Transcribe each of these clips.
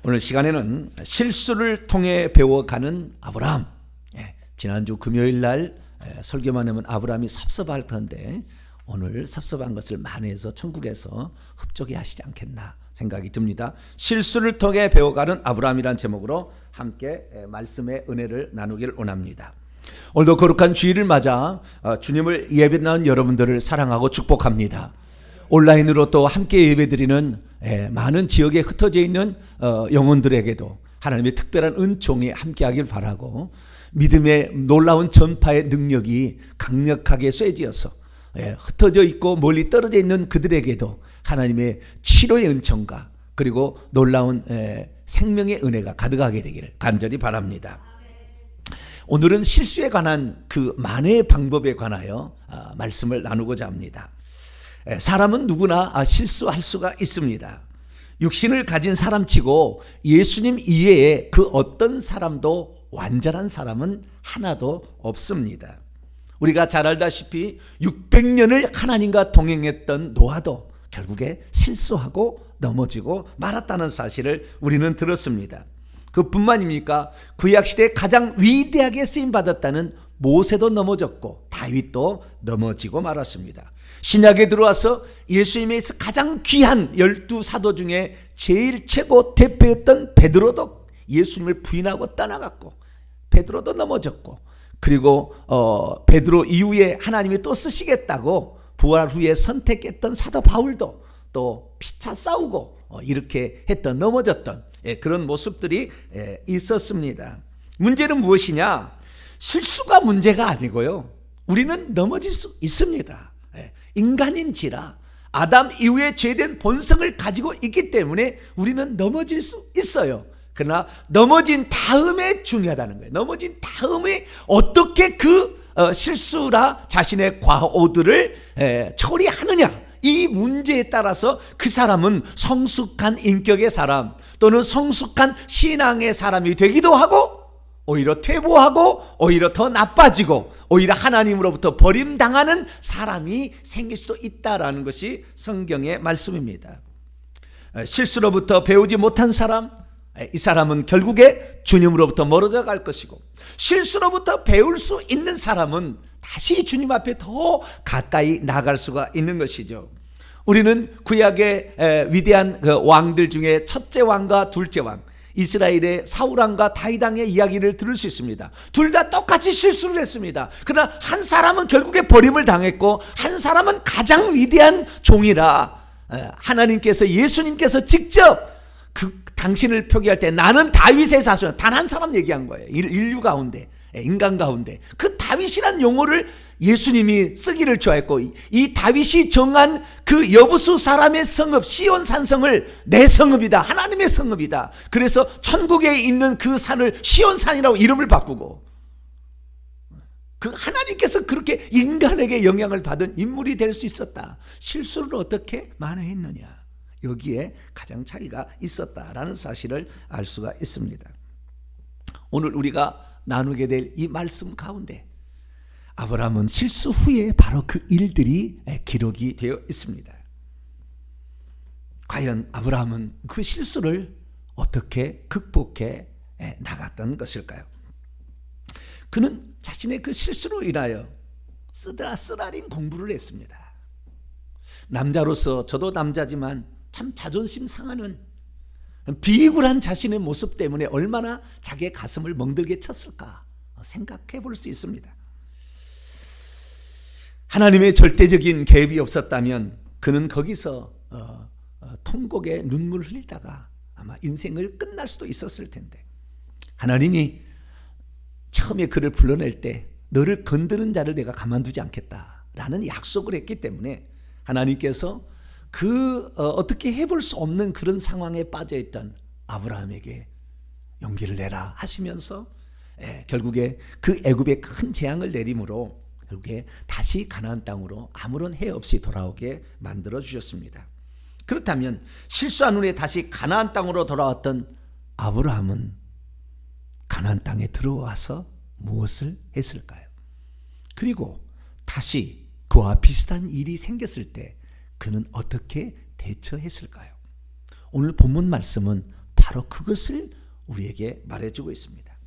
오늘 시간에는 실수를 통해 배워가는 아브라함. 지난주 금요일 날 설교만 하면 아브라함이 섭섭할 텐데 오늘 섭섭한 것을 만회해서 천국에서 흡족해 하시지 않겠나 생각이 듭니다. 실수를 통해 배워가는 아브라함이란 제목으로 함께 말씀의 은혜를 나누기를 원합니다. 오늘도 거룩한 주일을 맞아 주님을 예배드리는 여러분들을 사랑하고 축복합니다. 온라인으로 또 함께 예배드리는 많은 지역에 흩어져 있는 영혼들에게도 하나님의 특별한 은총이 함께하길 바라고, 믿음의 놀라운 전파의 능력이 강력하게 쇠지어서 흩어져 있고 멀리 떨어져 있는 그들에게도 하나님의 치료의 은총과 그리고 놀라운 생명의 은혜가 가득하게 되기를 간절히 바랍니다. 오늘은 실수에 관한 그 만회의 방법에 관하여 말씀을 나누고자 합니다. 사람은 누구나 실수할 수가 있습니다. 육신을 가진 사람치고 예수님 이외에 그 어떤 사람도 완전한 사람은 하나도 없습니다. 우리가 잘 알다시피 600년을 하나님과 동행했던 노아도 결국에 실수하고 넘어지고 말았다는 사실을 우리는 들었습니다. 그뿐만입니까? 구약시대에 가장 위대하게 쓰임받았다는 모세도 넘어졌고 다윗도 넘어지고 말았습니다. 신약에 들어와서 예수님에서 가장 귀한 12사도 중에 제일 최고 대표였던 베드로도 예수님을 부인하고 떠나갔고, 베드로도 넘어졌고, 그리고 베드로 이후에 하나님이 또 쓰시겠다고 부활 후에 선택했던 사도 바울도 또 피차 싸우고 이렇게 했던, 넘어졌던 그런 모습들이 있었습니다. 문제는 무엇이냐? 실수가 문제가 아니고요, 우리는 넘어질 수 있습니다. 인간인지라 아담 이후에 죄된 본성을 가지고 있기 때문에 우리는 넘어질 수 있어요. 그러나 넘어진 다음에 중요하다는 거예요. 넘어진 다음에 어떻게 그 실수라 자신의 과오들을 처리하느냐, 이 문제에 따라서 그 사람은 성숙한 인격의 사람 또는 성숙한 신앙의 사람이 되기도 하고, 오히려 퇴보하고 오히려 더 나빠지고 오히려 하나님으로부터 버림당하는 사람이 생길 수도 있다라는 것이 성경의 말씀입니다. 실수로부터 배우지 못한 사람, 이 사람은 결국에 주님으로부터 멀어져 갈 것이고, 실수로부터 배울 수 있는 사람은 다시 주님 앞에 더 가까이 나갈 수가 있는 것이죠. 우리는 구약의 위대한 그 왕들 중에 첫째 왕과 둘째 왕, 이스라엘의 사울왕과 다윗왕의 이야기를 들을 수 있습니다. 둘 다 똑같이 실수를 했습니다. 그러나 한 사람은 결국에 버림을 당했고 한 사람은 가장 위대한 종이라 하나님께서, 예수님께서 직접 당신을 표기할 때 나는 다윗의 자손, 단 한 사람 얘기한 거예요. 인류 가운데, 인간 가운데 그 다윗이란 용어를 예수님이 쓰기를 좋아했고, 이 다윗이 정한 그 여부수 사람의 성읍 시온 산성을 내 성읍이다, 하나님의 성읍이다. 그래서 천국에 있는 그 산을 시온산이라고 이름을 바꾸고, 그 하나님께서 그렇게 인간에게 영향을 받은 인물이 될 수 있었다. 실수를 어떻게 만회했느냐, 여기에 가장 차이가 있었다라는 사실을 알 수가 있습니다. 오늘 우리가 나누게 될 이 말씀 가운데 아브라함은 실수 후에 바로 그 일들이 기록이 되어 있습니다. 과연 아브라함은 그 실수를 어떻게 극복해 나갔던 것일까요? 그는 자신의 그 실수로 인하여 쓰라린 공부를 했습니다. 남자로서, 저도 남자지만 참 자존심 상하는 비굴한 자신의 모습 때문에 얼마나 자기의 가슴을 멍들게 쳤을까 생각해 볼 수 있습니다. 하나님의 절대적인 개입이 없었다면 그는 거기서 통곡에 눈물을 흘리다가 아마 인생을 끝날 수도 있었을 텐데, 하나님이 처음에 그를 불러낼 때 너를 건드는 자를 내가 가만두지 않겠다라는 약속을 했기 때문에 하나님께서 어떻게 해볼 수 없는 그런 상황에 빠져있던 아브라함에게 용기를 내라 하시면서 결국에 그 애굽에 큰 재앙을 내림으로 결국에 다시 가나안 땅으로 아무런 해외 없이 돌아오게 만들어 주셨습니다. 그렇다면 실수한 후에 다시 가나안 땅으로 돌아왔던 아브라함은 가나안 땅에 들어와서 무엇을 했을까요? 그리고 다시 그와 비슷한 일이 생겼을 때 그는 어떻게 대처했을까요? 오늘 본문 말씀은 바로 그것을 우리에게 말해주고 있습니다.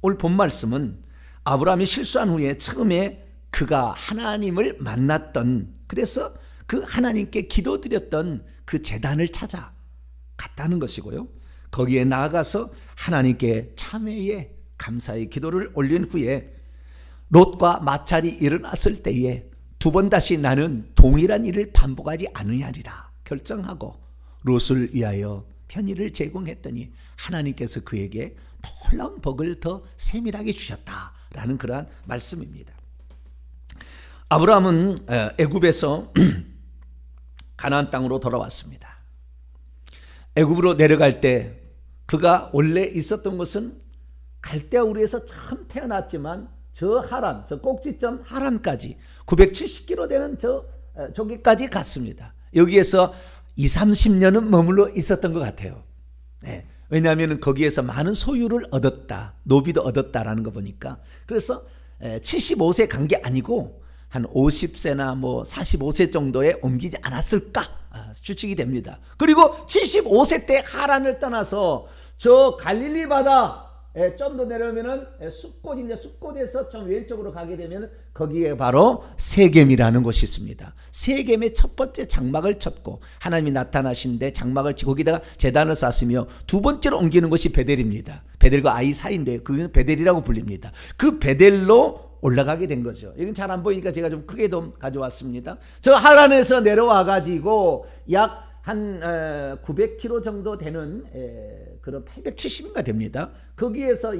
오늘 본 말씀은 아브라함이 실수한 후에 처음에 그가 하나님을 만났던, 그래서 그 하나님께 기도드렸던 그 제단을 찾아 갔다는 것이고요. 거기에 나아가서 하나님께 참회의 감사의 기도를 올린 후에 롯과 마찰이 일어났을 때에 두 번 다시 나는 동일한 일을 반복하지 않으리라 결정하고 롯을 위하여 편의를 제공했더니 하나님께서 그에게 놀라운 복을 더 세밀하게 주셨다라는 그러한 말씀입니다. 아브라함은 애굽에서 가나안 땅으로 돌아왔습니다. 애굽으로 내려갈 때 그가 원래 있었던 곳은 갈대아우르에서 처음 태어났지만 저 하란, 저 꼭지점 하란까지 970km 되는 저기까지 갔습니다. 여기에서 20-30년은 머물러 있었던 것 같아요. 네. 왜냐하면 거기에서 많은 소유를 얻었다, 노비도 얻었다라는 거 보니까. 그래서 75세 간 게 아니고 한 50세나 뭐 45세 정도에 옮기지 않았을까 추측이 됩니다. 그리고 75세 때 하란을 떠나서 저 갈릴리 바다 좀 더 내려오면은 숫곳인데 숫곳에서 좀 왼쪽으로 가게 되면 거기에 바로 세겜이라는 곳이 있습니다. 세겜의 첫 번째 장막을 쳤고 하나님이 나타나신데 장막을 치고 거기다가 제단을 쌓았으며 두 번째로 옮기는 것이 베델입니다. 베델과 아이 사이인데 그는 베델이라고 불립니다. 그 베델로 올라가게 된 거죠. 이건 잘 안 보이니까 제가 좀 크게 좀 가져왔습니다. 저 하란에서 내려와 가지고 약 한 900km 정도 되는 그런 870인가 됩니다. 거기에서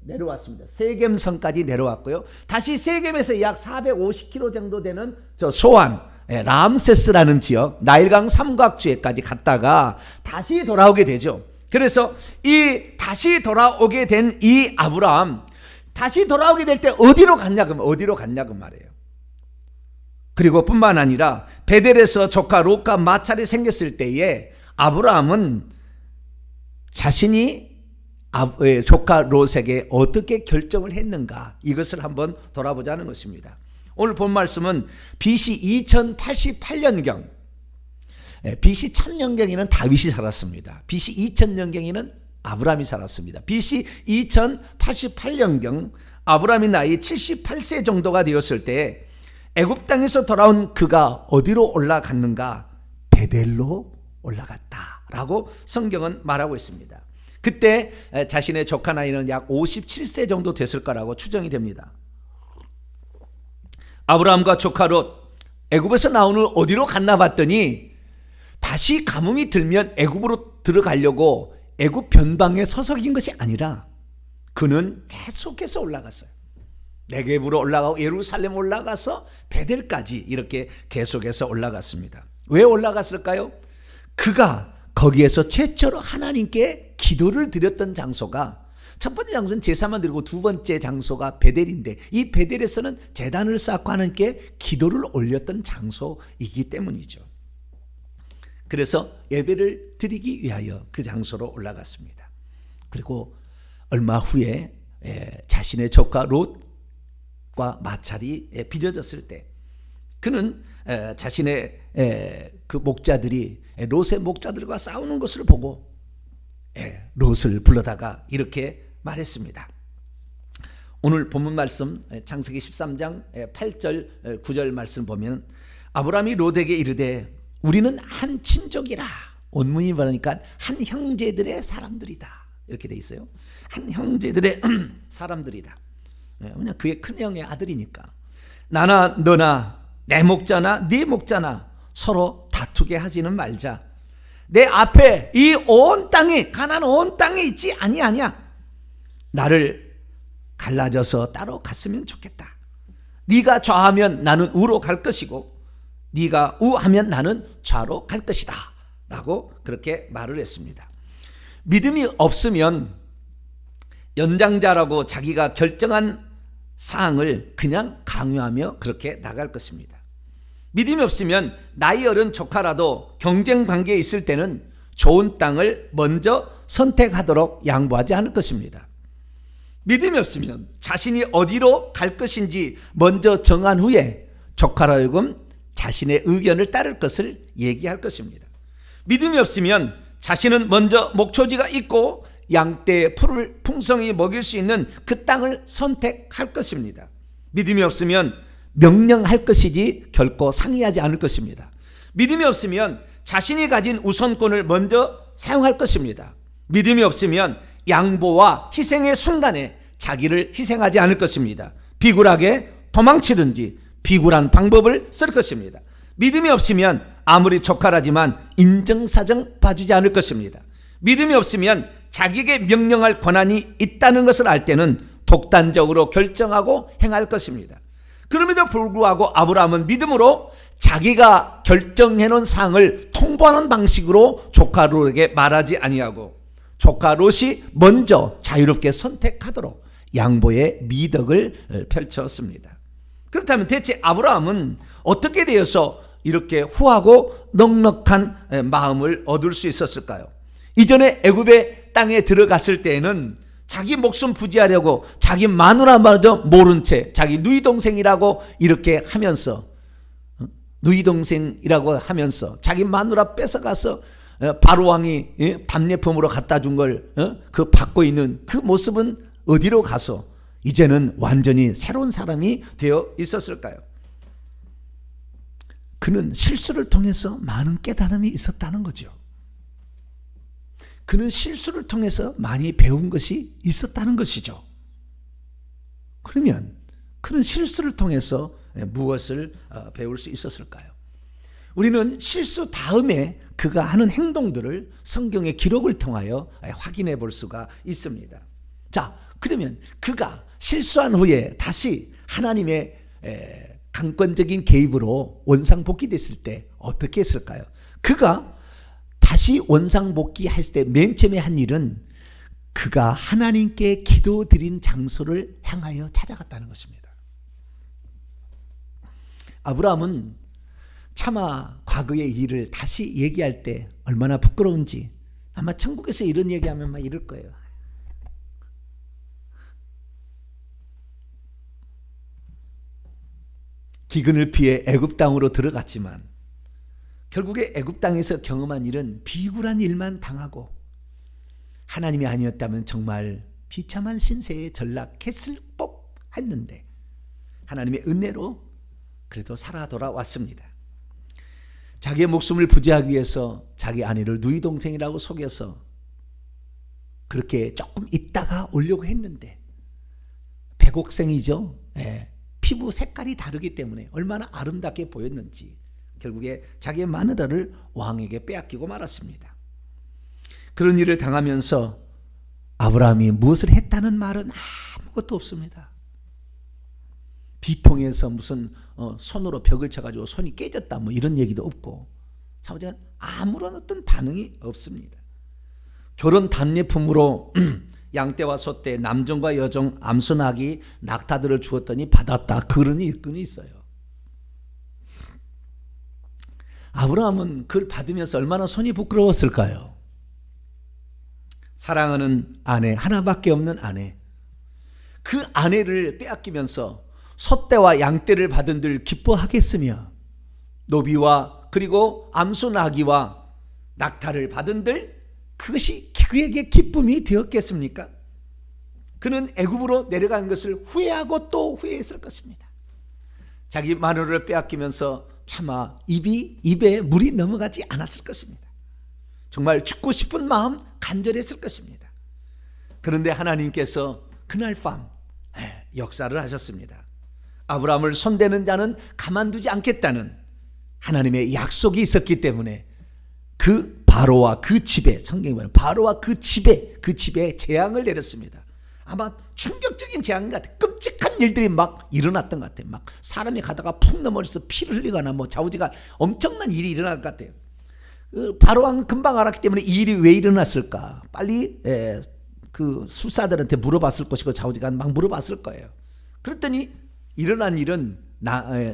내려왔습니다. 세겜성까지 내려왔고요. 다시 세겜에서 약 450km 정도 되는 소안 람세스라는 지역 나일강 삼각지에까지 갔다가 다시 돌아오게 되죠. 그래서 이 다시 돌아오게 된 이 아브라함 다시 돌아오게 될 때 어디로 갔냐 그 말이에요. 그리고 뿐만 아니라 베델에서 조카 롯과 마찰이 생겼을 때에 아브라함은 자신이 조카 롯에게 어떻게 결정을 했는가 이것을 한번 돌아보자는 것입니다. 오늘 본 말씀은 BC 2088년경 BC 1000년경에는 다윗이 살았습니다. BC 2000년경에는 아브라함이 살았습니다. BC 2088년경 아브라함이 나이 78세 정도가 되었을 때 애굽 땅에서 돌아온 그가 어디로 올라갔는가? 베델로 올라갔다라고 성경은 말하고 있습니다. 그때 자신의 조카 나이는 약 57세 정도 됐을 거라고 추정이 됩니다. 아브라함과 조카 롯 애굽에서 나오는 어디로 갔나 봤더니 다시 가뭄이 들면 애굽으로 들어가려고 애굽 변방에 서석인 것이 아니라 그는 계속해서 올라갔어요. 네겝으로 올라가고 예루살렘 올라가서 베델까지 이렇게 계속해서 올라갔습니다. 왜 올라갔을까요? 그가 거기에서 최초로 하나님께 기도를 드렸던 장소가 첫 번째 장소는 제사만 드리고 두 번째 장소가 베델인데 이 베델에서는 제단을 쌓고 하나님께 기도를 올렸던 장소이기 때문이죠. 그래서 예배를 드리기 위하여 그 장소로 올라갔습니다. 그리고 얼마 후에 자신의 조카 롯과 마찰이 빚어졌을 때 그는 자신의 그 목자들이 롯의 목자들과 싸우는 것을 보고 롯을 불러다가 이렇게 말했습니다. 오늘 본문 말씀 창세기 13장 8절 9절 말씀 보면 아브라함이 롯에게 이르되 우리는 한 친족이라 원문이 말하니까 한 형제들의 사람들이다 이렇게 돼 있어요. 한 형제들의 사람들이다. 그냥 그의 큰형의 아들이니까 나나 너나 내 목자나 네 목자나 서로 다투게 하지는 말자. 내 앞에 이 온 땅이 가나안 온 땅에 있지 아니하냐. 나를 갈라져서 따로 갔으면 좋겠다. 네가 좌하면 나는 우로 갈 것이고 네가 우하면 나는 좌로 갈 것이다 라고 그렇게 말을 했습니다. 믿음이 없으면 연장자라고 자기가 결정한 사항을 그냥 강요하며 그렇게 나갈 것입니다. 믿음이 없으면 나이 어른 조카라도 경쟁 관계에 있을 때는 좋은 땅을 먼저 선택하도록 양보하지 않을 것입니다. 믿음이 없으면 자신이 어디로 갈 것인지 먼저 정한 후에 조카로 하여금 자신의 의견을 따를 것을 얘기할 것입니다. 믿음이 없으면 자신은 먼저 목초지가 있고 양떼의 풀을 풍성히 먹일 수 있는 그 땅을 선택할 것입니다. 믿음이 없으면 명령할 것이지 결코 상의하지 않을 것입니다. 믿음이 없으면 자신이 가진 우선권을 먼저 사용할 것입니다. 믿음이 없으면 양보와 희생의 순간에 자기를 희생하지 않을 것입니다. 비굴하게 도망치든지 비굴한 방법을 쓸 것입니다. 믿음이 없으면 아무리 조카라지만 인정사정 봐주지 않을 것입니다. 믿음이 없으면 자기에게 명령할 권한이 있다는 것을 알 때는 독단적으로 결정하고 행할 것입니다. 그럼에도 불구하고 아브라함은 믿음으로 자기가 결정해 놓은 사항을 통보하는 방식으로 조카 롯에게 말하지 아니하고 조카 롯이 먼저 자유롭게 선택하도록 양보의 미덕을 펼쳤습니다. 그렇다면 대체 아브라함은 어떻게 되어서 이렇게 후하고 넉넉한 마음을 얻을 수 있었을까요? 이전에 애굽의 땅에 들어갔을 때에는 자기 목숨 부지하려고 자기 마누라마저 모른 채 자기 누이 동생이라고 이렇게 하면서 자기 마누라 뺏어가서 바로 왕이 답례품으로 갖다 준 걸 그 받고 있는 그 모습은 어디로 가서 이제는 완전히 새로운 사람이 되어 있었을까요? 그는 실수를 통해서 많은 깨달음이 있었다는 거죠. 그는 실수를 통해서 많이 배운 것이 있었다는 것이죠. 그러면 그는 실수를 통해서 무엇을 배울 수 있었을까요? 우리는 실수 다음에 그가 하는 행동들을 성경의 기록을 통하여 확인해 볼 수가 있습니다. 자, 그러면 그가 실수한 후에 다시 하나님의 강권적인 개입으로 원상복귀됐을 때 어떻게 했을까요? 그가 다시 원상복귀했을 때 맨 처음에 한 일은 그가 하나님께 기도드린 장소를 향하여 찾아갔다는 것입니다. 아브라함은 차마 과거의 일을 다시 얘기할 때 얼마나 부끄러운지 아마 천국에서 이런 얘기하면 막 이럴 거예요. 기근을 피해 애굽 땅으로 들어갔지만 결국에 애굽 땅에서 경험한 일은 비굴한 일만 당하고 하나님이 아니었다면 정말 비참한 신세에 전락했을 법했는데 하나님의 은혜로 그래도 살아 돌아왔습니다. 자기의 목숨을 부지하기 위해서 자기 아내를 누이 동생이라고 속여서 그렇게 조금 있다가 오려고 했는데 백옥생이죠. 피부 색깔이 다르기 때문에 얼마나 아름답게 보였는지 결국에 자기의 마누라를 왕에게 빼앗기고 말았습니다. 그런 일을 당하면서 아브라함이 무엇을 했다는 말은 아무것도 없습니다. 비통해서 무슨 손으로 벽을 쳐가지고 손이 깨졌다 뭐 이런 얘기도 없고 사실은 아무런 어떤 반응이 없습니다. 결혼 답례품으로 양떼와 소떼, 남종과 여종, 암소나귀, 낙타들을 주었더니 받았다. 그런 일꾼이 있어요. 아브라함은 그걸 받으면서 얼마나 손이 부끄러웠을까요? 사랑하는 아내, 하나밖에 없는 아내, 그 아내를 빼앗기면서 소떼와 양떼를 받은들 기뻐하겠으며 노비와 그리고 암소나귀와 낙타를 받은들 그것이 그에게 기쁨이 되었겠습니까? 그는 애굽으로 내려간 것을 후회하고 또 후회했을 것입니다. 자기 마누라를 빼앗기면서 차마 입에 물이 넘어가지 않았을 것입니다. 정말 죽고 싶은 마음 간절했을 것입니다. 그런데 하나님께서 그날 밤 역사를 하셨습니다. 아브라함을 손대는 자는 가만두지 않겠다는 하나님의 약속이 있었기 때문에 그 바로와 그 집에 성경이 말하는 바로와 그 집에 재앙을 내렸습니다. 아마 충격적인 재앙 같아. 끔찍한 일들이 막 일어났던 것 같아요. 막 사람이 가다가 푹 넘어져서 피를 흘리거나 뭐 좌우지간 엄청난 일이 일어날 것 같아요. 바로 왕은 금방 알았기 때문에 이 일이 왜 일어났을까? 빨리 그 술사들한테 물어봤을 것이고 좌우지간 막 물어봤을 거예요. 그랬더니 일어난 일은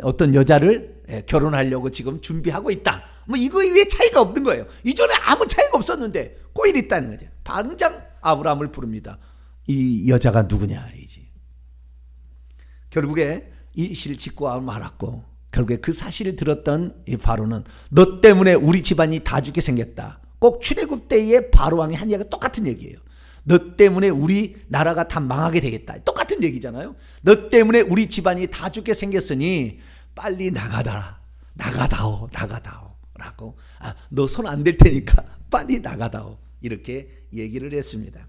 어떤 여자를 결혼하려고 지금 준비하고 있다. 뭐 이거 이외에 차이가 없는 거예요. 이전에 아무 차이가 없었는데 꼬일 있다는 거죠. 당장 아브라함을 부릅니다. 이 여자가 누구냐 이제. 결국에 이 시를 짓고 말았고 결국에 그 사실을 들었던 이 바로는 너 때문에 우리 집안이 다 죽게 생겼다. 꼭 출애굽 때의 바로 왕이 한 얘기가 똑같은 얘기예요. 너 때문에 우리 나라가 다 망하게 되겠다. 똑같은 얘기잖아요. 너 때문에 우리 집안이 다 죽게 생겼으니 빨리 나가다오 라고. 너 손 안 댈 테니까 빨리 나가다오, 이렇게 얘기를 했습니다.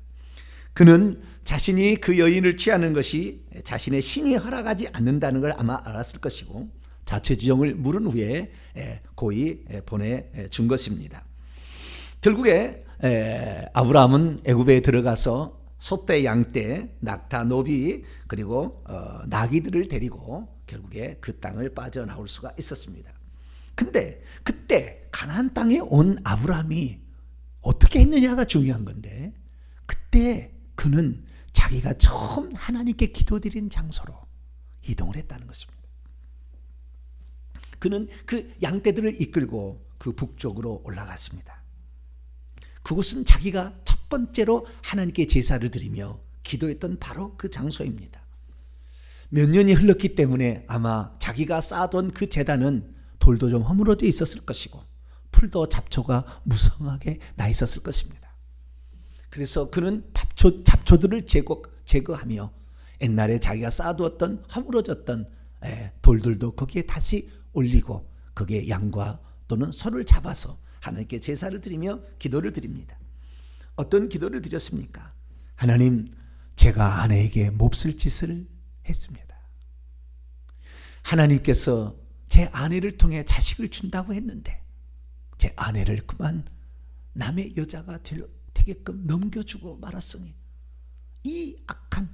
그는 자신이 그 여인을 취하는 것이 자신의 신이 허락하지 않는다는 걸 아마 알았을 것이고 자초지종을 물은 후에 고이 보내준 것입니다. 결국에 아브라함은 애굽에 들어가서 소떼, 양떼, 낙타, 노비, 그리고 나귀들을 데리고 결국에 그 땅을 빠져나올 수가 있었습니다. 근데 그때 가나안 땅에 온 아브라함이 어떻게 했느냐가 중요한 건데, 그때 그는 자기가 처음 하나님께 기도드린 장소로 이동을 했다는 것입니다. 그는 그 양떼들을 이끌고 그 북쪽으로 올라갔습니다. 그곳은 자기가 첫 번째로 하나님께 제사를 드리며 기도했던 바로 그 장소입니다. 몇 년이 흘렀기 때문에 아마 자기가 쌓아둔 그 제단은 돌도 좀 허물어져 있었을 것이고 풀도 잡초가 무성하게 나 있었을 것입니다. 그래서 그는 잡초들을 제거하며 옛날에 자기가 쌓아두었던 허물어졌던 돌들도 거기에 다시 올리고 거기에 양과 또는 소를 잡아서 하나님께 제사를 드리며 기도를 드립니다. 어떤 기도를 드렸습니까? 하나님, 제가 아내에게 몹쓸 짓을 했습니다. 하나님께서 제 아내를 통해 자식을 준다고 했는데 제 아내를 그만 남의 여자가 되게끔 넘겨주고 말았으니 이 악한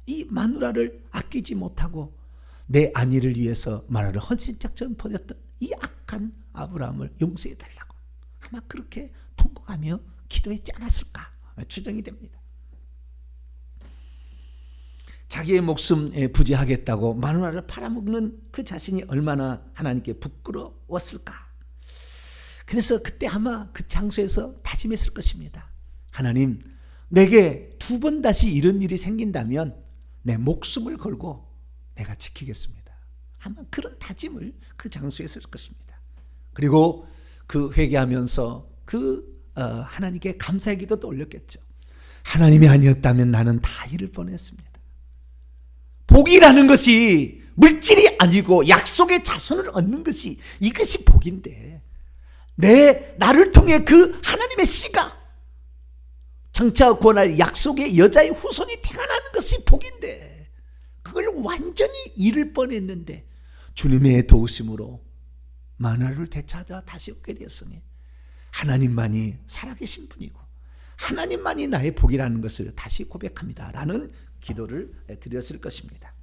이 마누라를 아끼지 못하고 내 아내를 위해서 마누라를 헌신작전 벌였던 이 악한 아브라함을 용서해 달라고 아마 그렇게 통곡하며 기도했지 않았을까 추정이 됩니다. 자기의 목숨에 부지하겠다고 마누라를 팔아먹는 그 자신이 얼마나 하나님께 부끄러웠을까. 그래서 그때 아마 그 장소에서 다짐했을 것입니다. 하나님, 내게 두 번 다시 이런 일이 생긴다면 내 목숨을 걸고 내가 지키겠습니다. 아마 그런 다짐을 그 장소에 했을 것입니다. 그리고 그 회개하면서 하나님께 감사의 기도도 올렸겠죠. 하나님이 아니었다면 나는 다 잃을 뻔했습니다. 복이라는 것이 물질이 아니고 약속의 자손을 얻는 것이 이것이 복인데 나를 통해 그 하나님의 씨가 장차 구원할 약속의 여자의 후손이 태어나는 것이 복인데 그걸 완전히 잃을 뻔했는데 주님의 도우심으로 만화를 되찾아 다시 오게 되었으니 하나님만이 살아계신 분이고 하나님만이 나의 복이라는 것을 다시 고백합니다 라는 기도를 드렸을 것입니다.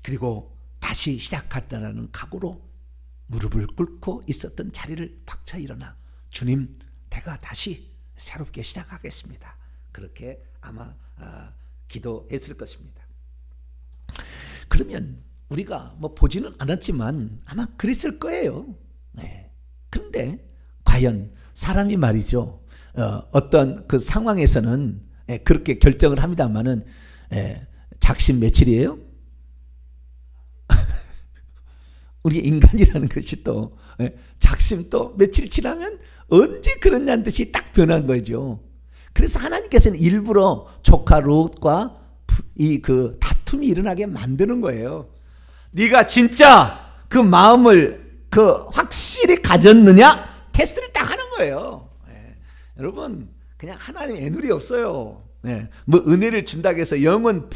그리고 다시 시작하다라는 각오로 무릎을 꿇고 있었던 자리를 박차 일어나 주님, 내가 다시 새롭게 시작하겠습니다. 그렇게 아마 기도했을 것입니다. 그러면 우리가 보지는 않았지만 아마 그랬을 거예요. 그런데 과연 사람이 말이죠. 어떤 그 상황에서는 그렇게 결정을 합니다만은 작심 며칠이에요? 우리 인간이라는 것이 또 작심 또 며칠 지나면 언제 그러냐는 듯이 딱 변한 거죠. 그래서 하나님께서는 일부러 조카 롯과 그 다툼이 일어나게 만드는 거예요. 네가 진짜 그 마음을 확실히 가졌느냐 테스트를 딱 하는 거예요. 여러분, 그냥 하나님 애누리 없어요. 은혜를 준다고 해서 영원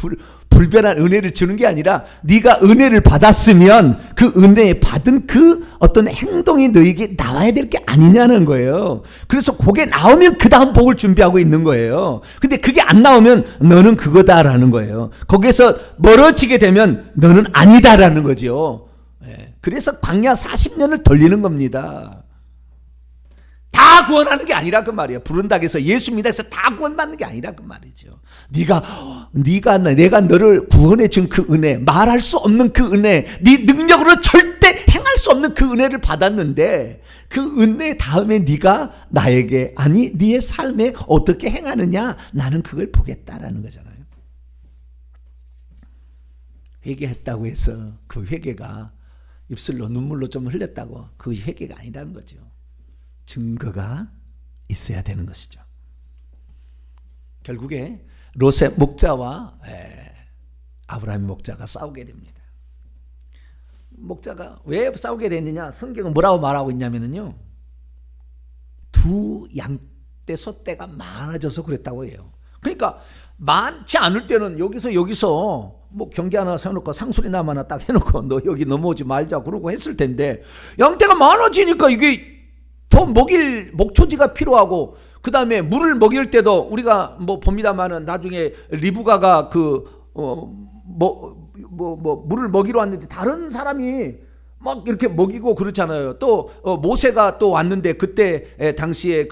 불변한 은혜를 주는 게 아니라 네가 은혜를 받았으면 그 은혜 받은 그 어떤 행동이 너에게 나와야 될 게 아니냐는 거예요. 그래서 그게 나오면 그 다음 복을 준비하고 있는 거예요. 근데 그게 안 나오면 너는 그거다라는 거예요. 거기에서 멀어지게 되면 너는 아니다라는 거죠. 그래서 광야 40년을 돌리는 겁니다. 다 구원하는 게 아니라 그 말이에요. 부른다고 해서 예수 믿다 해서 다 구원받는 게 아니라 그 말이죠. 내가 너를 구원해 준 그 은혜, 말할 수 없는 그 은혜, 네 능력으로 절대 행할 수 없는 그 은혜를 받았는데 그 은혜 다음에 네가 나에게 아니 네의 삶에 어떻게 행하느냐 나는 그걸 보겠다라는 거잖아요. 회개했다고 해서 그 회개가 입술로 눈물로 좀 흘렸다고 그 회개가 아니라는 거죠. 증거가 있어야 되는 것이죠. 결국에 롯의 목자와 아브라함의 목자가 싸우게 됩니다. 목자가 왜 싸우게 됐느냐? 성경은 뭐라고 말하고 있냐면요, 두 양떼 소떼가 많아져서 그랬다고 해요. 그러니까 많지 않을 때는 여기서 뭐 경계 하나 세워놓고 상수리나무 하나 딱 해놓고 너 여기 넘어오지 말자 그러고 했을 텐데, 양떼가 많아지니까 이게 더 먹일 목초지가 필요하고, 그 다음에 물을 먹일 때도 우리가 뭐 봅니다만은 나중에 리브가가 물을 먹이러 왔는데 다른 사람이 막 이렇게 먹이고 그렇잖아요. 또 모세가 또 왔는데 그때 당시에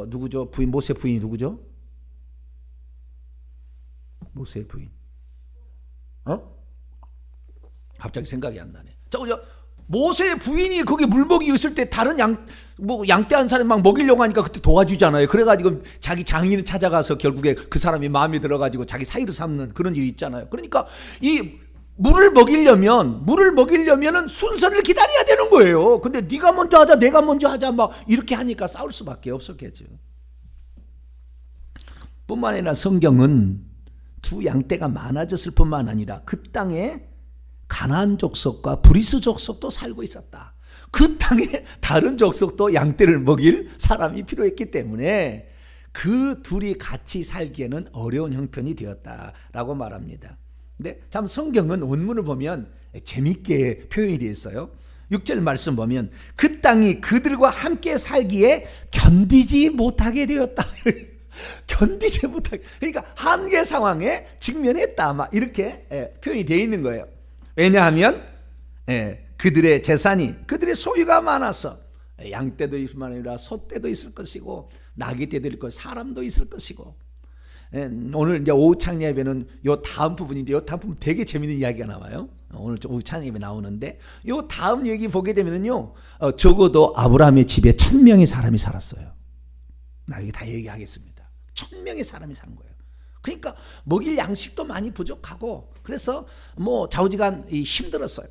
누구죠? 부인, 모세 부인이 누구죠? 모세 부인. 갑자기 생각이 안 나네. 모세 부인이 거기 물 먹이고 있을 때 다른 양떼 한 사람 막 먹이려고 하니까 그때 도와주잖아요. 그래가지고 자기 장인을 찾아가서 결국에 그 사람이 마음에 들어가지고 자기 사이로 삼는 그런 일이 있잖아요. 그러니까 이 물을 먹이려면은 순서를 기다려야 되는 거예요. 근데 네가 먼저 하자, 내가 먼저 하자 막 이렇게 하니까 싸울 수밖에 없었겠죠. 뿐만 아니라 성경은 두 양떼가 많아졌을 뿐만 아니라 그 땅에 가나안 족속과 브리스 족속도 살고 있었다. 그 땅에 다른 족속도 양떼를 먹일 사람이 필요했기 때문에 그 둘이 같이 살기에는 어려운 형편이 되었다라고 말합니다. 근데 참 성경은 원문을 보면 재밌게 표현이 되어 있어요. 6절 말씀 보면 그 땅이 그들과 함께 살기에 견디지 못하게 되었다. 견디지 못하게. 그러니까 한계 상황에 직면했다. 막 이렇게 표현이 되어 있는 거예요. 왜냐하면 그들의 재산이, 그들의 소유가 많아서 양떼도 있을 뿐만 아니라 소떼도 있을 것이고 나귀떼도 있을 것이고 사람도 있을 것이고. 오늘 이제 오후 창립 예배는 요 다음 부분인데, 요 다음 부분 되게 재밌는 이야기가 나와요. 오늘 오후 창립 예배 나오는데 요 다음 얘기 보게 되면요, 적어도 아브라함의 집에 1000명의 사람이 살았어요. 나중에 다 얘기하겠습니다. 1000명의 사람이 산 거예요. 그러니까 먹일 양식도 많이 부족하고, 그래서 뭐 좌우지간 힘들었어요.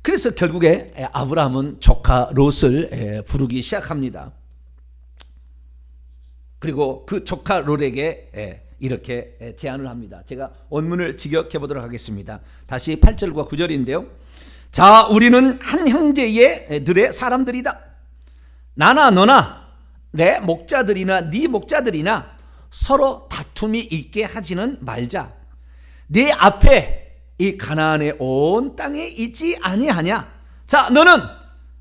그래서 결국에 아브라함은 조카 롯을 부르기 시작합니다. 그리고 그 조카 롯에게 이렇게 제안을 합니다. 제가 원문을 직역해 보도록 하겠습니다. 다시 8절과 9절인데요. 자, 우리는 한 형제의 사람들이다. 나나 너나 내 목자들이나 네 목자들이나 서로 다툼이 있게 하지는 말자. 네 앞에 이 가나안의 온 땅에 있지 아니하냐. 자, 너는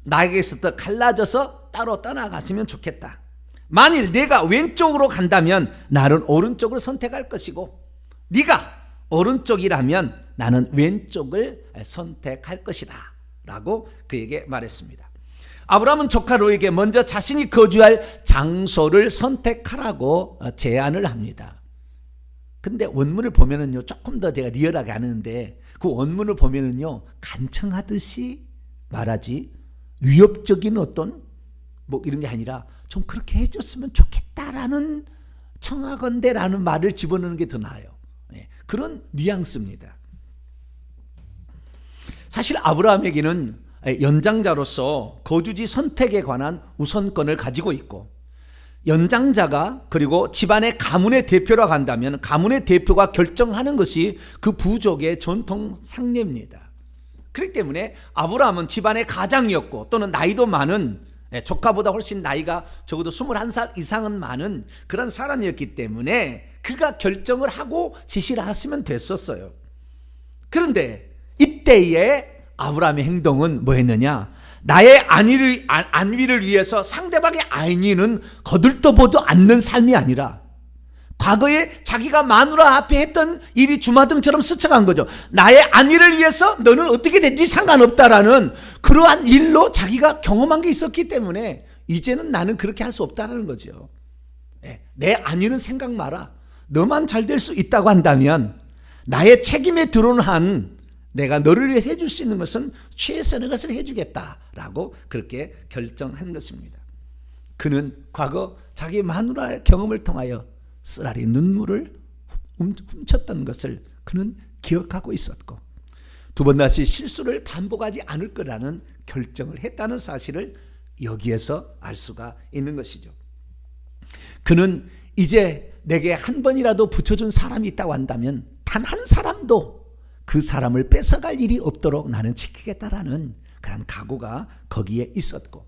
나에게서 갈라져서 따로 떠나갔으면 좋겠다. 만일 네가 왼쪽으로 간다면 나는 오른쪽을 선택할 것이고, 네가 오른쪽이라면 나는 왼쪽을 선택할 것이다 라고 그에게 말했습니다. 아브라함은 조카 롯에게 먼저 자신이 거주할 장소를 선택하라고 제안을 합니다. 근데 원문을 보면은요, 조금 더 제가 리얼하게 하는데, 그 원문을 보면은요, 간청하듯이 말하지 위협적인 어떤 뭐 이런 게 아니라 좀 그렇게 해줬으면 좋겠다라는, 청하건대라는 말을 집어넣는 게 더 나아요. 그런 뉘앙스입니다. 사실 아브라함에게는 연장자로서 거주지 선택에 관한 우선권을 가지고 있고, 연장자가 그리고 집안의 가문의 대표라고 한다면 가문의 대표가 결정하는 것이 그 부족의 전통 상례입니다. 그렇기 때문에 아브라함은 집안의 가장이었고, 또는 나이도 많은, 조카보다 훨씬 나이가 적어도 21살 이상은 많은 그런 사람이었기 때문에 그가 결정을 하고 지시를 했으면 됐었어요. 그런데 이때의 아브라함의 행동은 뭐였느냐? 나의 안위를 위해서 상대방의 안위는 거들떠보도 않는 삶이 아니라, 과거에 자기가 마누라 앞에 했던 일이 주마등처럼 스쳐간 거죠. 나의 안위를 위해서 너는 어떻게 됐지 상관없다라는 그러한 일로 자기가 경험한 게 있었기 때문에 이제는 나는 그렇게 할 수 없다는 거죠. 내 안위는 생각 마라. 너만 잘 될 수 있다고 한다면 나의 책임에 들어오는 한 내가 너를 위해서 해줄 수 있는 것은 최선의 것을 해주겠다라고 그렇게 결정한 것입니다. 그는 과거 자기 마누라의 경험을 통하여 쓰라리 눈물을 훔쳤던 것을 그는 기억하고 있었고, 두 번 다시 실수를 반복하지 않을 거라는 결정을 했다는 사실을 여기에서 알 수가 있는 것이죠. 그는 이제 내게 한 번이라도 붙여준 사람이 있다고 한다면 단 한 사람도 그 사람을 뺏어갈 일이 없도록 나는 지키겠다라는 그런 각오가 거기에 있었고,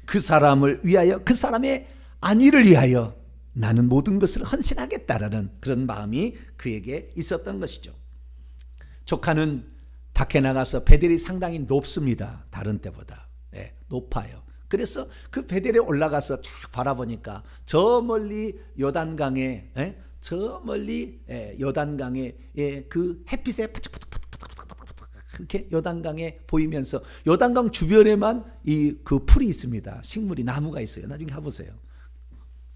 그 사람을 위하여, 그 사람의 안위를 위하여 나는 모든 것을 헌신하겠다라는 그런 마음이 그에게 있었던 것이죠. 조카는 밖에 나가서 베델이 상당히 높습니다. 다른 때보다 높아요. 그래서 그 베델에 올라가서 쫙 바라보니까 저 멀리 요단강에, 저 멀리 요단강에 그 햇빛에 그렇게 요단강에 보이면서, 요단강 주변에만 이 그 풀이 있습니다. 식물이, 나무가 있어요. 나중에 가보세요.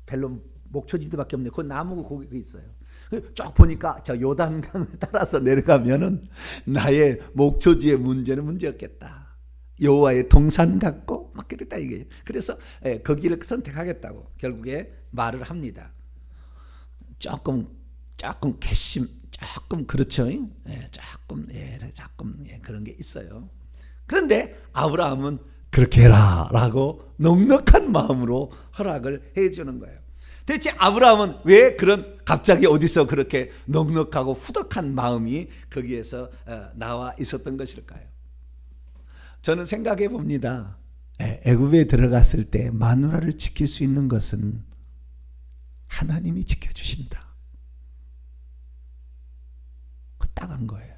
별로 목초지대밖에 없는데 그 나무가 거기 있어요. 쭉 보니까 저 요단강을 따라서 내려가면은 나의 목초지의 문제는 문제였겠다. 여호와의 동산 같고 막 그랬다 이게. 그래서 거기를 선택하겠다고 결국에 말을 합니다. 조금 괘씸, 조금 그렇죠. 조금 그런 게 있어요. 그런데 아브라함은 그렇게 해라라고 넉넉한 마음으로 허락을 해주는 거예요. 대체 아브라함은 왜 그런 갑자기 어디서 그렇게 넉넉하고 후덕한 마음이 거기에서 나와 있었던 것일까요? 저는 생각해 봅니다. 애굽에 들어갔을 때 마누라를 지킬 수 있는 것은 하나님이 지켜주신다. 그 딱 한 거예요.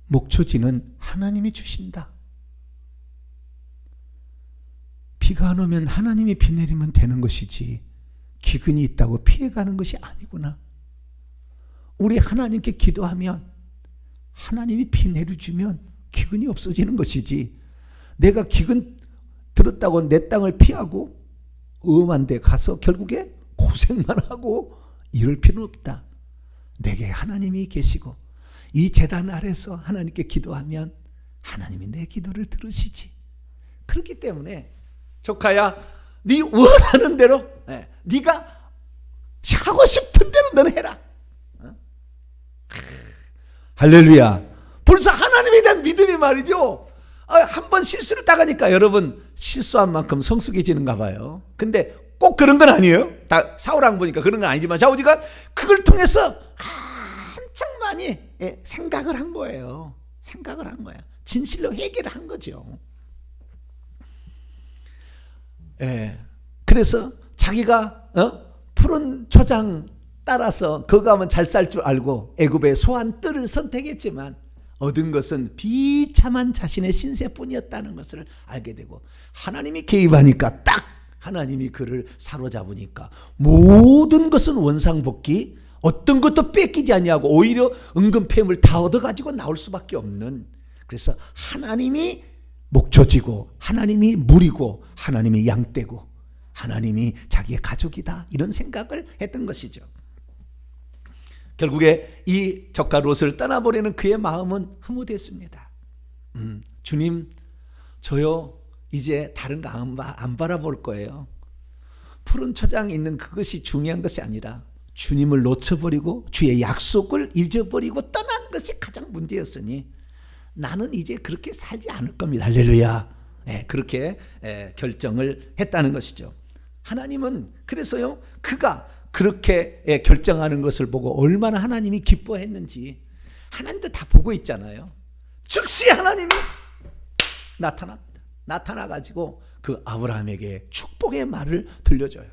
목초지는 하나님이 주신다. 비가 안 오면 하나님이 비 내리면 되는 것이지 기근이 있다고 피해가는 것이 아니구나. 우리 하나님께 기도하면 하나님이 비 내려주면 기근이 없어지는 것이지, 내가 기근 들었다고 내 땅을 피하고 엄한 데 가서 결국에 고생만 하고 이럴 필요는 없다. 내게 하나님이 계시고 이 제단 아래서 하나님께 기도하면 하나님이 내 기도를 들으시지. 그렇기 때문에 조카야, 네 원하는 대로, 네가 하고 싶은 대로 너는 해라. 할렐루야. 벌써 하나님에 대한 믿음이 말이죠. 한 번 실수를 따가니까 여러분 실수한 만큼 성숙해지는가 봐요. 근데 꼭 그런 건 아니에요. 다 사울왕 보니까 그런 건 아니지만 자우지가 그걸 통해서 한참 많이 생각을 한 거예요. 생각을 한 거야. 진실로 회개를 한 거죠. 그래서 자기가 푸른 초장 따라서 거기 가면 잘 살 줄 알고 애굽의 소한 뜰을 선택했지만 얻은 것은 비참한 자신의 신세뿐이었다는 것을 알게 되고, 하나님이 개입하니까 딱 하나님이 그를 사로잡으니까 모든 것은 원상복귀, 어떤 것도 뺏기지 아니하고 오히려 은근폐물 다 얻어가지고 나올 수밖에 없는, 그래서 하나님이 목초지고 하나님이 물이고 하나님이 양떼고 하나님이 자기의 가족이다, 이런 생각을 했던 것이죠. 결국에 이 적가 롯을 떠나버리는 그의 마음은 흐뭇했습니다. 주님, 저요 이제 다른 거 안 바라볼 거예요. 푸른 초장에 있는 그것이 중요한 것이 아니라 주님을 놓쳐버리고 주의 약속을 잊어버리고 떠난 것이 가장 문제였으니 나는 이제 그렇게 살지 않을 겁니다. 할렐루야. 그렇게 결정을 했다는 것이죠. 하나님은 그래서요, 그가 그렇게 결정하는 것을 보고 얼마나 하나님이 기뻐했는지 하나님도 다 보고 있잖아요. 즉시 하나님이 나타납니다. 나타나가지고 그 아브라함에게 축복의 말을 들려줘요.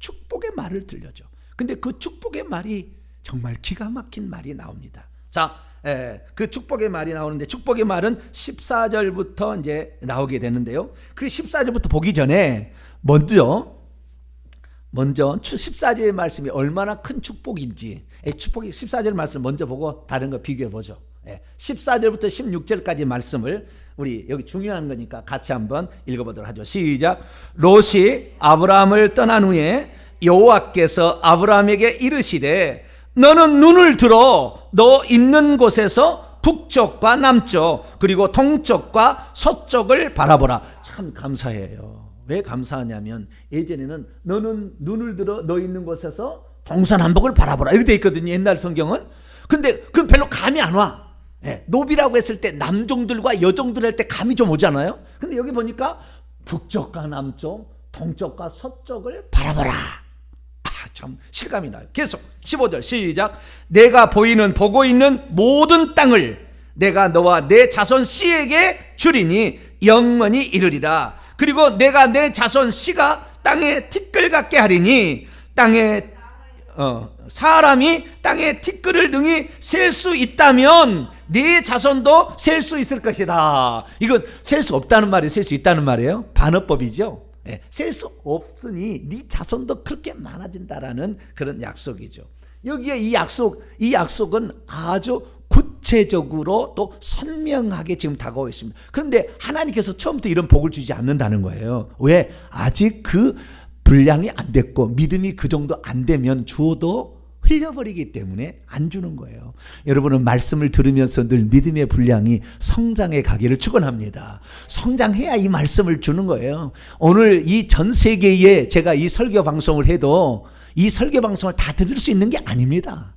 축복의 말을 들려줘. 근데 그 축복의 말이 정말 기가 막힌 말이 나옵니다. 자, 그 축복의 말이 나오는데, 축복의 말은 14절부터 이제 나오게 되는데요. 그 14절부터 보기 전에 먼저 14절의 말씀이 얼마나 큰 축복인지, 축복이 14절 말씀 먼저 보고 다른 거 비교해 보죠. 14절부터 16절까지 말씀을 우리 여기 중요한 거니까 같이 한번 읽어보도록 하죠. 시작. 롯이 아브라함을 떠난 후에 여호와께서 아브라함에게 이르시되 너는 눈을 들어 너 있는 곳에서 북쪽과 남쪽 그리고 동쪽과 서쪽을 바라보라. 참 감사해요. 왜 감사하냐면 예전에는 너는 눈을 들어 너 있는 곳에서 동서남북을 바라보라 이렇게 돼 있거든요, 옛날 성경은. 근데 그건 별로 감이 안 와. 노비라고 했을 때 남종들과 여종들 할 때 감이 좀 오잖아요. 근데 여기 보니까 북쪽과 남쪽, 동쪽과 서쪽을 바라보라. 참 실감이 나요. 계속 15절 시작. 내가 보고 있는 모든 땅을 내가 너와 내 자손 씨에게 주리니 영원히 이르리라. 그리고 내가 내 자손 씨가 땅에 티끌 같게 하리니 사람이 땅에 티끌을 능히 셀 수 있다면 네 자손도 셀 수 있을 것이다. 이건 셀 수 없다는 말이 셀 수 있다는 말이에요. 반어법이죠. 셀 수 없으니 네 자손도 그렇게 많아진다라는 그런 약속이죠. 여기에 이 약속은 아주 구체적으로 또 선명하게 지금 다가오고 있습니다. 그런데 하나님께서 처음부터 이런 복을 주지 않는다는 거예요. 왜? 아직 그 분량이 안 됐고 믿음이 그 정도 안 되면 주어도 흘려버리기 때문에 안 주는 거예요. 여러분은 말씀을 들으면서 늘 믿음의 분량이 성장해 가기를 축원합니다. 성장해야 이 말씀을 주는 거예요. 오늘 이 전 세계에 제가 이 설교 방송을 해도 이 설교 방송을 다 들을 수 있는 게 아닙니다.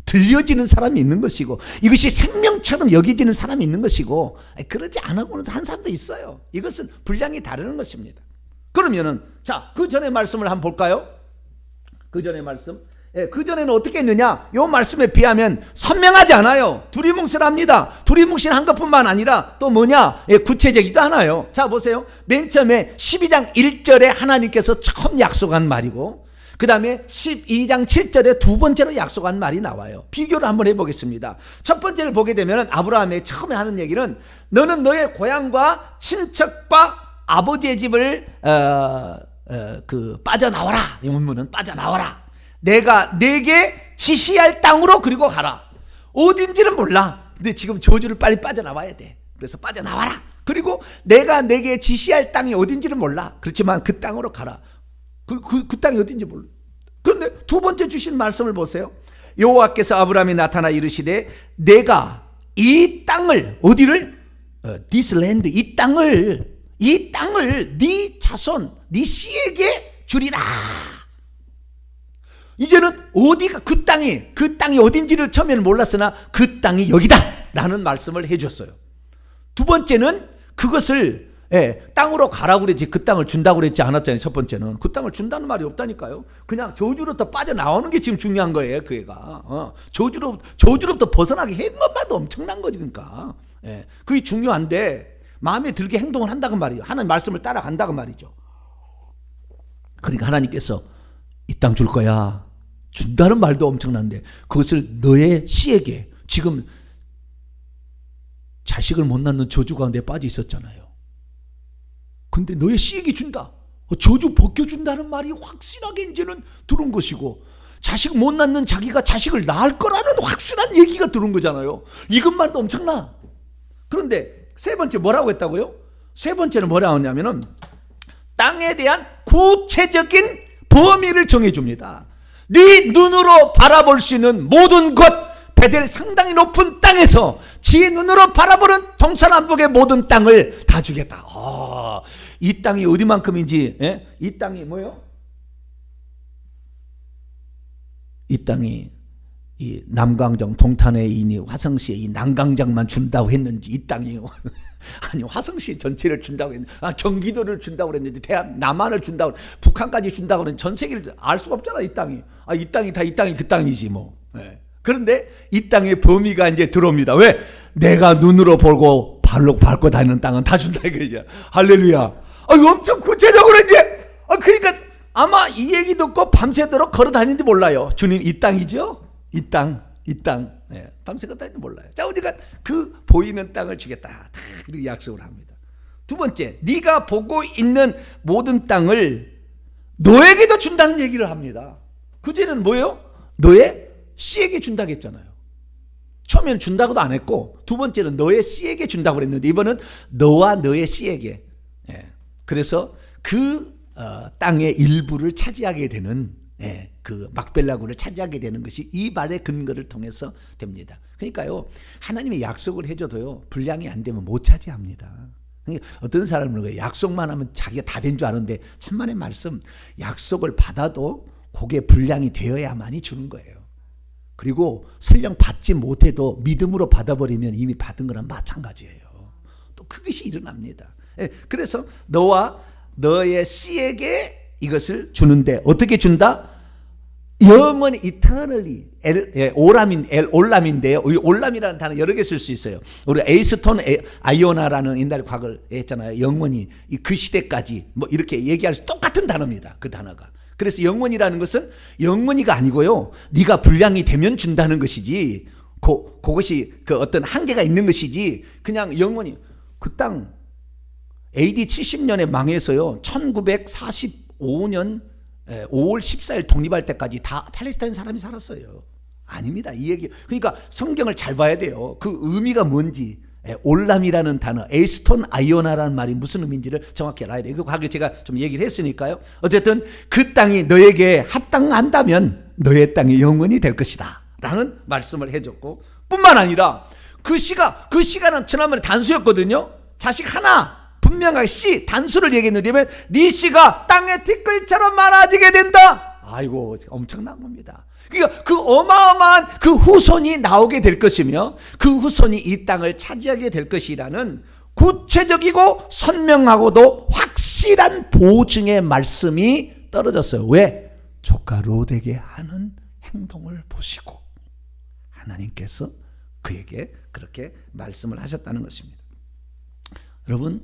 들려지는 사람이 있는 것이고 이것이 생명처럼 여겨지는 사람이 있는 것이고 그러지 않고는 한 사람도 있어요. 이것은 분량이 다르는 것입니다. 그러면은 자, 그 전에 말씀을 한번 볼까요? 그 전에 말씀. 그 전에는 어떻게 했느냐? 이 말씀에 비하면 선명하지 않아요. 두리뭉실합니다. 두리뭉실한 것뿐만 아니라 또 뭐냐? 구체적이지도 않아요. 자, 보세요. 맨 처음에 12장 1절에 하나님께서 처음 약속한 말이고 그 다음에 12장 7절에 두 번째로 약속한 말이 나와요. 비교를 한번 해보겠습니다. 첫 번째를 보게 되면 아브라함의 처음에 하는 얘기는 너는 너의 고향과 친척과 아버지의 집을 빠져나와라. 이 문문은 빠져나와라. 내가 내게 지시할 땅으로 그리고 가라. 어딘지는 몰라. 근데 지금 저주를 빨리 빠져나와야 돼. 그래서 빠져나와라. 그리고 내가 내게 지시할 땅이 어딘지는 몰라. 그렇지만 그 땅으로 가라. 그 땅이 어딘지 몰라. 그런데 두 번째 주신 말씀을 보세요. 여호와께서 아브라함에 나타나 이르시되 내가 이 땅을 어디를? this land 이 땅을 네 자손 네 씨에게 주리라. 이제는 어디가 그 땅이 어딘지를 처음에는 몰랐으나 그 땅이 여기다 라는 말씀을 해줬어요. 두 번째는 그것을 땅으로 가라고 그랬지 그 땅을 준다고 그랬지 않았잖아요. 첫 번째는 그 땅을 준다는 말이 없다니까요. 그냥 저주로부터 빠져나오는 게 지금 중요한 거예요. 그 애가 저주로부터 벗어나게 했만 봐도 엄청난 거지. 그러니까 그게 중요한데 마음에 들게 행동을 한다고 말이에요. 하나님 말씀을 따라간다고 말이죠. 그러니까 하나님께서 이 땅 줄 거야 준다는 말도 엄청난데 그것을 너의 씨에게 지금 자식을 못 낳는 저주 가운데 빠져 있었잖아요. 근데 너의 씨에게 준다. 저주 벗겨준다는 말이 확실하게 이제는 들은 것이고 자식 못 낳는 자기가 자식을 낳을 거라는 확실한 얘기가 들은 거잖아요. 이것만도 엄청나. 그런데 세 번째 뭐라고 했다고요? 세 번째는 뭐라고 하냐면은 땅에 대한 구체적인 범위를 정해줍니다. 네 눈으로 바라볼 수 있는 모든 곳 베델 상당히 높은 땅에서 지의 눈으로 바라보는 동서남북의 모든 땅을 다 주겠다. 이 땅이 어디만큼인지 이 땅이 뭐요? 이 땅이 이 남강정 동탄에 있는 화성시에 이 남강장만 준다고 했는지 이 땅이요. 아니 화성시 전체를 준다고 했는데 경기도를 준다고 그랬는지 남한을 준다고 북한까지 준다고 그랬는지 전 세계를 알 수가 없잖아. 이 땅이 이 땅이 다 이 땅이 그 땅이지 뭐. 그런데 이 땅의 범위가 이제 들어옵니다. 왜? 내가 눈으로 보고 발로 밟고 다니는 땅은 다 준다 이거죠. 할렐루야. 엄청 구체적으로 이제 그러니까 아마 이 얘기 듣고 밤새도록 걸어 다니는지 몰라요. 주님 이 땅이죠? 이 땅. 밤새 걸어 다니는지 몰라요. 자, 어디가 그 보이는 땅을 주겠다. 다 이렇게 약속을 합니다. 두 번째, 네가 보고 있는 모든 땅을 너에게도 준다는 얘기를 합니다. 그 뒤에는 뭐예요? 너의 씨에게 준다고 했잖아요. 처음에는 준다고도 안 했고 두 번째는 너의 씨에게 준다고 그랬는데 이번은 너와 너의 씨에게. 그래서 그 땅의 일부를 차지하게 되는 그 막벨라굴을 차지하게 되는 것이 이 말의 근거를 통해서 됩니다. 그러니까요 하나님의 약속을 해줘도요 분량이 안 되면 못 차지합니다. 어떤 사람은 약속만 하면 자기가 다 된 줄 아는데 천만의 말씀 약속을 받아도 그게 분량이 되어야만이 주는 거예요. 그리고 설령 받지 못해도 믿음으로 받아버리면 이미 받은 거랑 마찬가지예요. 또 그것이 일어납니다. 그래서 너와 너의 씨에게 이것을 주는데 어떻게 준다? 영원히 eternally 올람인데요. 올람이라는 단어 여러 개 쓸 수 있어요. 우리 에이스톤 아이오나라는 옛날 과거에 했잖아요. 영원히 그 시대까지 뭐 이렇게 얘기할 수 똑같은 단어입니다. 그 단어가. 그래서 영원이라는 것은 영원히가 아니고요. 네가 분량이 되면 준다는 것이지. 그것이 그 어떤 한계가 있는 것이지. 그냥 영원히 그 땅 AD 70년에 망해서요. 1945년 5월 14일 독립할 때까지 다 팔레스타인 사람이 살았어요. 아닙니다. 이 얘기. 그러니까 성경을 잘 봐야 돼요. 그 의미가 뭔지. 올람이라는 단어, 에이스톤 아이오나라는 말이 무슨 의미인지를 정확히 알아야 돼요. 그 과거에 제가 좀 얘기를 했으니까요. 어쨌든 그 땅이 너에게 합당한다면 너의 땅이 영원히 될 것이다 라는 말씀을 해줬고, 뿐만 아니라 그 씨가는 지난번에 단수였거든요. 자식 하나, 분명하게 씨, 단수를 얘기했는데 네 씨가 땅의 티끌처럼 많아지게 된다. 아이고, 엄청난 겁니다. 그러니까 그 어마어마한 그 후손이 나오게 될 것이며 그 후손이 이 땅을 차지하게 될 것이라는 구체적이고 선명하고도 확실한 보증의 말씀이 떨어졌어요. 왜? 조카 롯에게 하는 행동을 보시고 하나님께서 그에게 그렇게 말씀을 하셨다는 것입니다. 여러분,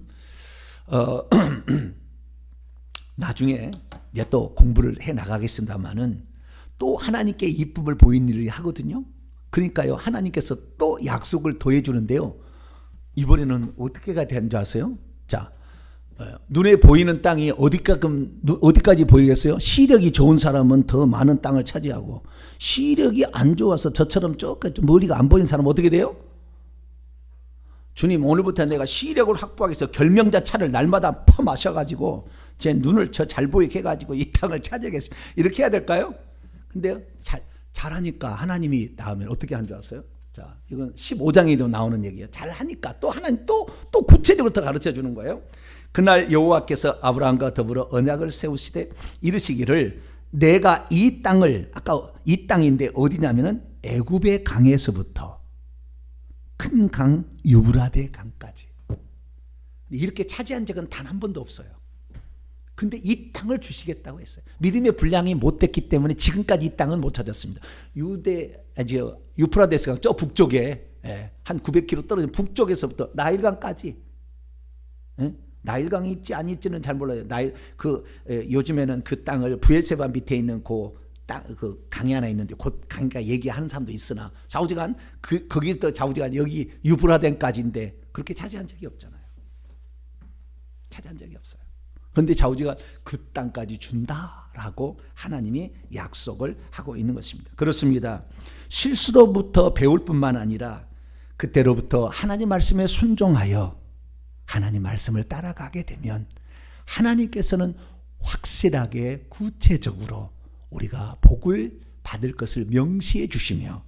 나중에 이제 또 공부를 해 나가겠습니다만은 또 하나님께 이쁨을 보이는 일을 하거든요. 그러니까요, 하나님께서 또 약속을 더해주는데요. 이번에는 어떻게가 된 줄 아세요? 자, 눈에 보이는 땅이 어디까지 보이겠어요? 시력이 좋은 사람은 더 많은 땅을 차지하고, 시력이 안 좋아서 저처럼 조금 머리가 안 보이는 사람은 어떻게 돼요? 주님, 오늘부터 내가 시력을 확보하기 위해서 결명자 차를 날마다 퍼마셔가지고 제 눈을 잘 보이게 해가지고 이 땅을 차지하겠습니다. 이렇게 해야 될까요? 근데 잘하니까 하나님이 나오면 어떻게 한 줄 아세요? 자, 이건 15장에도 나오는 얘기예요. 잘하니까 또 하나님 또 구체적으로 더 가르쳐 주는 거예요. 그날 여호와께서 아브라함과 더불어 언약을 세우시되 이르시기를 내가 이 땅을, 아까 이 땅인데 어디냐면은 애굽의 강에서부터 큰 강 유브라데 강까지 이렇게 차지한 적은 단 한 번도 없어요. 근데 이 땅을 주시겠다고 했어요. 믿음의 분량이 못 됐기 때문에 지금까지 이 땅은 못 찾았습니다. 유프라데스강 저 북쪽에 한 900km 떨어진 북쪽에서부터 나일강까지, 나일강이 있지 아닐지는 잘 몰라요. 요즘에는 그 땅을 부엘세바 밑에 있는 그 강이 하나 있는데 그 강가 얘기하는 사람도 있으나 좌우지간 거기부터 좌우지간 여기 유브라데까지인데 그렇게 차지한 적이 없잖아요. 차지한 적이 없어요. 그런데 좌우지간 그 땅까지 준다라고 하나님이 약속을 하고 있는 것입니다. 그렇습니다. 실수로부터 배울 뿐만 아니라 그때로부터 하나님 말씀에 순종하여 하나님 말씀을 따라가게 되면 하나님께서는 확실하게 구체적으로 우리가 복을 받을 것을 명시해 주시며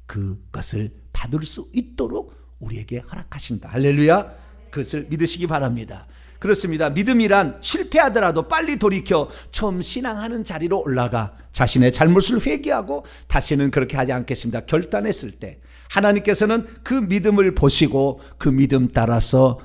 그것을 받을 수 있도록 우리에게 허락하신다. 할렐루야. 그것을 믿으시기 바랍니다. 그렇습니다. 믿음이란 실패하더라도 빨리 돌이켜 처음 신앙하는 자리로 올라가 자신의 잘못을 회개하고 다시는 그렇게 하지 않겠습니다 결단했을 때 하나님께서는 그 믿음을 보시고 그 믿음 따라서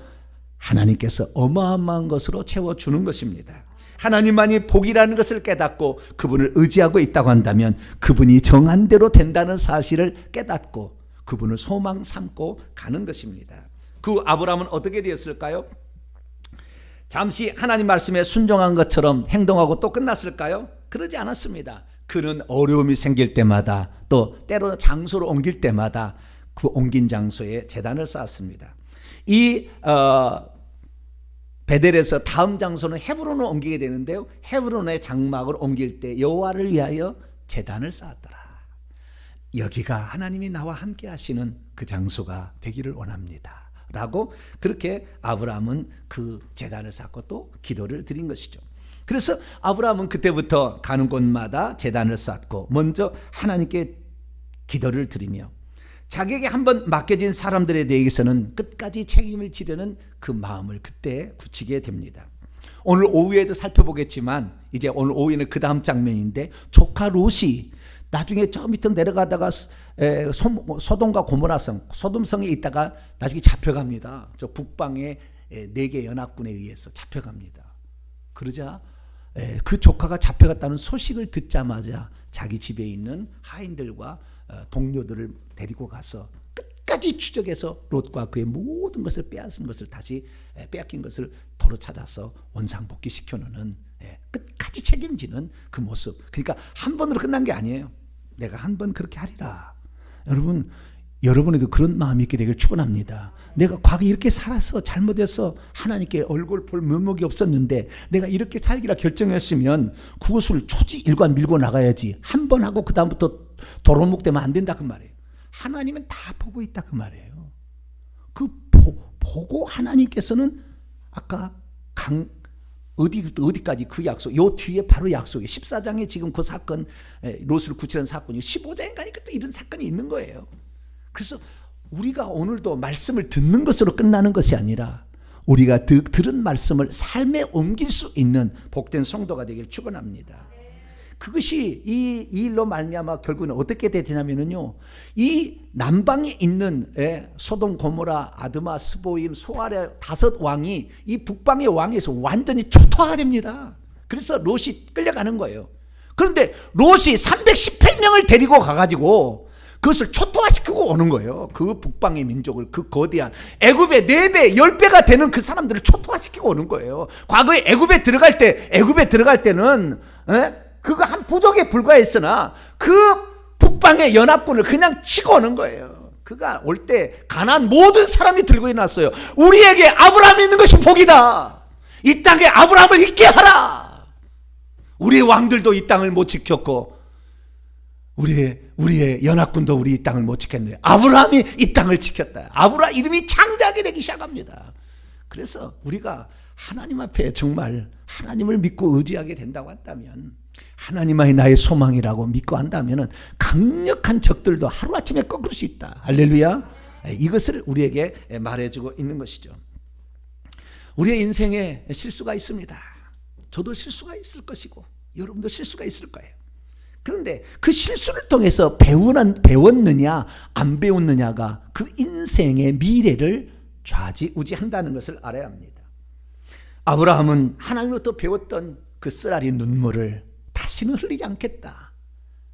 하나님께서 어마어마한 것으로 채워주는 것입니다. 하나님만이 복이라는 것을 깨닫고 그분을 의지하고 있다고 한다면 그분이 정한 대로 된다는 사실을 깨닫고 그분을 소망 삼고 가는 것입니다. 그 아브라함은 어떻게 되었을까요? 잠시 하나님 말씀에 순종한 것처럼 행동하고 또 끝났을까요? 그러지 않았습니다. 그는 어려움이 생길 때마다 또 때로 장소를 옮길 때마다 그 옮긴 장소에 제단을 쌓았습니다. 이 베델에서 다음 장소는 헤브론을 옮기게 되는데요. 헤브론의 장막을 옮길 때 여호와를 위하여 제단을 쌓았더라. 여기가 하나님이 나와 함께 하시는 그 장소가 되기를 원합니다. 라고 그렇게 아브라함은 그 제단을 쌓고 또 기도를 드린 것이죠. 그래서 아브라함은 그때부터 가는 곳마다 제단을 쌓고 먼저 하나님께 기도를 드리며 자기에게 한번 맡겨진 사람들에 대해서는 끝까지 책임을 지려는 그 마음을 그때 굳히게 됩니다. 오늘 오후에도 살펴보겠지만 이제 오늘 오후에는 그 다음 장면인데 조카 롯이 나중에 저 밑으로 내려가다가 소돔과 고모라성, 소돔성에 있다가 나중에 잡혀갑니다. 저 북방의 4개 연합군에 의해서 잡혀갑니다. 그러자 그 조카가 잡혀갔다는 소식을 듣자마자 자기 집에 있는 하인들과 동료들을 데리고 가서 끝까지 추적해서 롯과 그의 모든 것을 빼앗은 것을 다시 빼앗긴 것을 도로 찾아서 원상복귀 시켜놓는, 끝까지 책임지는 그 모습. 그러니까 한 번으로 끝난 게 아니에요. 내가 한 번 그렇게 하리라. 여러분, 여러분에도 그런 마음이 있게 되길 축원합니다. 내가 과거에 이렇게 살아서 잘못해서 하나님께 얼굴 볼 면목이 없었는데 내가 이렇게 살기라 결정했으면 그것을 초지일관 밀고 나가야지. 한 번 하고 그 다음부터 도루묵되면 안 된다 그 말이에요. 하나님은 다 보고 있다 그 말이에요. 그 보고 하나님께서는 아까 어디까지 그 약속, 요 뒤에 바로 약속이 14장에 지금 그 사건, 롯을 구출한 사건이 15장에 가니까 또 이런 사건이 있는 거예요. 그래서 우리가 오늘도 말씀을 듣는 것으로 끝나는 것이 아니라 우리가 들은 말씀을 삶에 옮길 수 있는 복된 성도가 되길 축원합니다. 그것이 이 일로 말미암아 결국은 어떻게 되냐면요, 이 남방에 있는 소돔, 고모라, 아드마, 스보임, 소아레 5 왕이 이 북방의 왕에서 완전히 초토화가 됩니다. 그래서 롯이 끌려가는 거예요. 그런데 롯이 318명을 데리고 가가지고 그것을 초토화시키고 오는 거예요. 그 북방의 민족을, 그 거대한 애굽의 4배, 10배가 되는 그 사람들을 초토화시키고 오는 거예요. 과거에 애굽에 들어갈 때는 그거 한 부족에 불과했으나 그 북방의 연합군을 그냥 치고 오는 거예요. 그가 올 때 가나안 모든 사람이 들고 일어났어요. 우리에게 아브라함이 있는 것이 복이다. 이 땅에 아브라함을 있게 하라. 우리의 왕들도 이 땅을 못 지켰고 우리의 연합군도 우리 이 땅을 못 지켰는데 아브라함이 이 땅을 지켰다. 아브라함 이름이 창대하게 되기 시작합니다. 그래서 우리가 하나님 앞에 정말 하나님을 믿고 의지하게 된다고 한다면, 하나님만이 나의 소망이라고 믿고 한다면 강력한 적들도 하루아침에 꺾을 수 있다. 할렐루야. 이것을 우리에게 말해주고 있는 것이죠. 우리의 인생에 실수가 있습니다. 저도 실수가 있을 것이고 여러분도 실수가 있을 거예요. 그런데 그 실수를 통해서 배웠느냐 안 배웠느냐가 그 인생의 미래를 좌지우지한다는 것을 알아야 합니다. 아브라함은 하나님으로부터 배웠던 그 쓰라린 눈물을 다시는 흘리지 않겠다.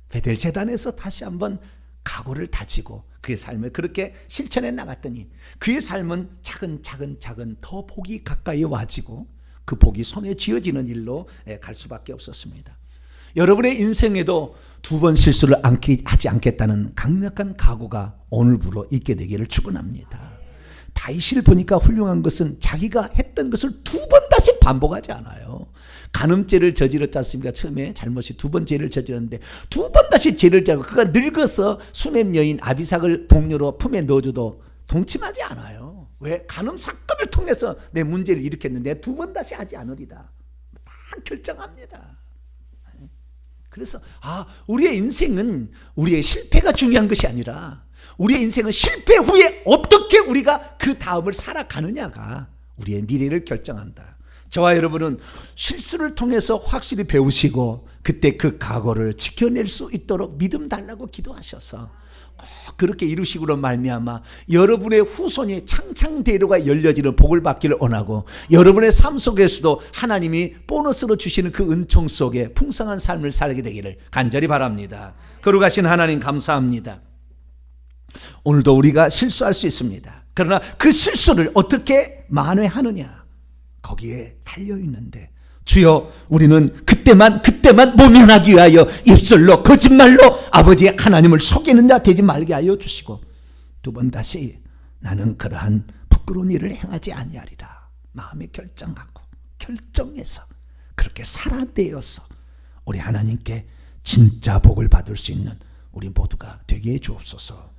베델 제단에서 다시 한번 각오를 다지고 그의 삶을 그렇게 실천해 나갔더니 그의 삶은 차근차근 더 복이 가까이 와지고 그 복이 손에 쥐어지는 일로 갈 수밖에 없었습니다. 여러분의 인생에도 2번 실수를 하지 않겠다는 강력한 각오가 오늘부로 있게 되기를 축원합니다. 다윗을 보니까 훌륭한 것은 자기가 했던 것을 2번 다시 반복하지 않아요. 간음죄를 저질렀지 않습니까? 처음에 잘못이 2번 죄를 저질렀는데 2번 다시 죄를 지고 그가 늙어서 수넴 여인 아비삭을 동료로 품에 넣어줘도 동침하지 않아요. 왜? 간음 사건을 통해서 내 문제를 일으켰는데 2번 다시 하지 않으리라. 다 결정합니다. 그래서 우리의 인생은 우리의 실패가 중요한 것이 아니라 우리의 인생은 실패 후에 어떻게 우리가 그 다음을 살아가느냐가 우리의 미래를 결정한다. 저와 여러분은 실수를 통해서 확실히 배우시고 그때 그 각오를 지켜낼 수 있도록 믿음 달라고 기도하셔서 꼭 그렇게 이루시기로 말미암아 여러분의 후손이 창창대로가 열려지는 복을 받기를 원하고 여러분의 삶 속에서도 하나님이 보너스로 주시는 그 은총 속에 풍성한 삶을 살게 되기를 간절히 바랍니다. 거룩하신 하나님 감사합니다. 오늘도 우리가 실수할 수 있습니다. 그러나 그 실수를 어떻게 만회하느냐 거기에 달려있는데, 주여 우리는 그때만 모면하기 위하여 입술로 거짓말로 아버지의 하나님을 속이는 자 되지 말게 하여 주시고 2번 다시 나는 그러한 부끄러운 일을 행하지 아니하리라 마음에 결정해서 그렇게 살아내어서 우리 하나님께 진짜 복을 받을 수 있는 우리 모두가 되게 해 주옵소서.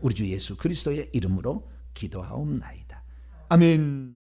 우리 주 예수 그리스도의 이름으로 기도하옵나이다. 아멘.